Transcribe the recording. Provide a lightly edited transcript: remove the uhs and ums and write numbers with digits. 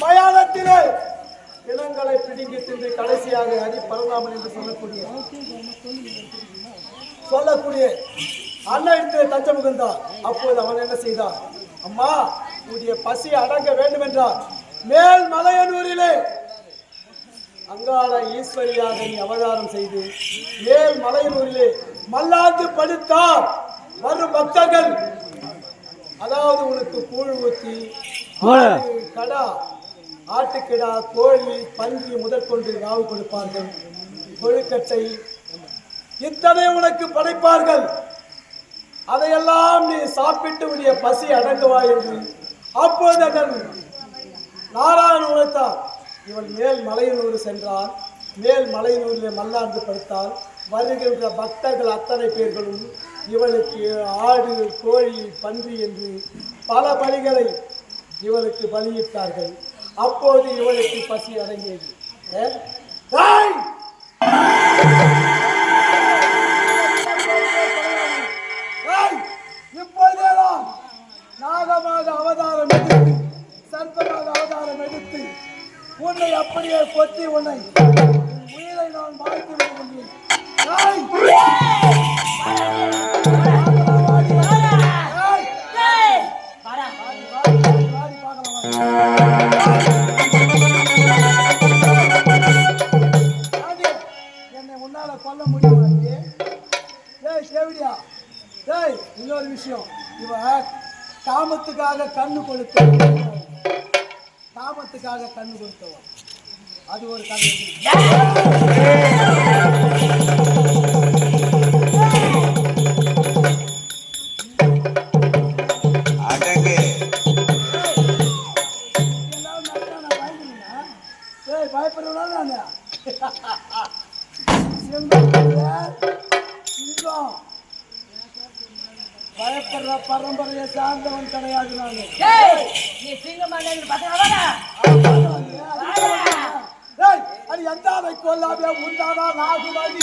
மயானத்திலே இனங்களை பிடுங்கி தின்று கடைசியாக அடி பரந்தாமன் என்று சொல்லக்கூடிய அண்ணன் தஞ்சம் புகுந்தார். அப்போது அவன் என்ன செய்தான்? அம்மா, உடைய பசி அடங்க வேண்டும் என்றார். மேல் மலையனூரிலே அங்காள ஈஸ்வரியாக நீ அவதாரம் செய்து மேல் மலையனூரிலே மல்லாந்து படுத்தார். வரும் பக்தர்கள் அதாவது உனக்கு கூழ் ஊற்றி கடா, ஆட்டுக்கிடா, கோழி, பன்றி முதற்கொண்டு ராவு கொடுப்பார்கள். கொழுக்கட்டை இத்தனை உனக்கு படைப்பார்கள். அதையெல்லாம் நீ சாப்பிட்டு உடைய பசி அடங்குவா என்று அப்போது நாராயணன் உரைத்தார். இவன் மேல் மலையனூர் சென்றான். மேல் மலையனூரில் மல்லாந்து படுத்தால் வருகின்ற பக்தர்கள் அத்தனை பேர்களும் இவளுக்கு ஆடு, கோழி, பன்றி என்று பல பலிகளை இவளுக்கு பலியிட்டார்கள். அப்போது இவளுக்கு பசி அடங்கியது. இப்போதேதான் நாகமாக அவதாரம் எடுத்து சர்ப்பமாக அவதாரம் எடுத்து உன்னை அப்படியே கொத்தி உன்னை உயிரை நான் மாய்த்து விடுகின்றேன். என்னை உன்னால கொல்ல முடியும். தேவிடியா, இன்னொரு விஷயம், இவ காமத்துக்காக கண்ணு கொடுத்தவன். காமத்துக்காக கண்ணு கொடுத்தவன். அது ஒரு கதை. பயப்படுறா நானு பயப்படுற பரம்பரையை சார்ந்தவன் கிடையாது. நானு அது எந்த கொல்லாமே உண்டானா நாகுமதி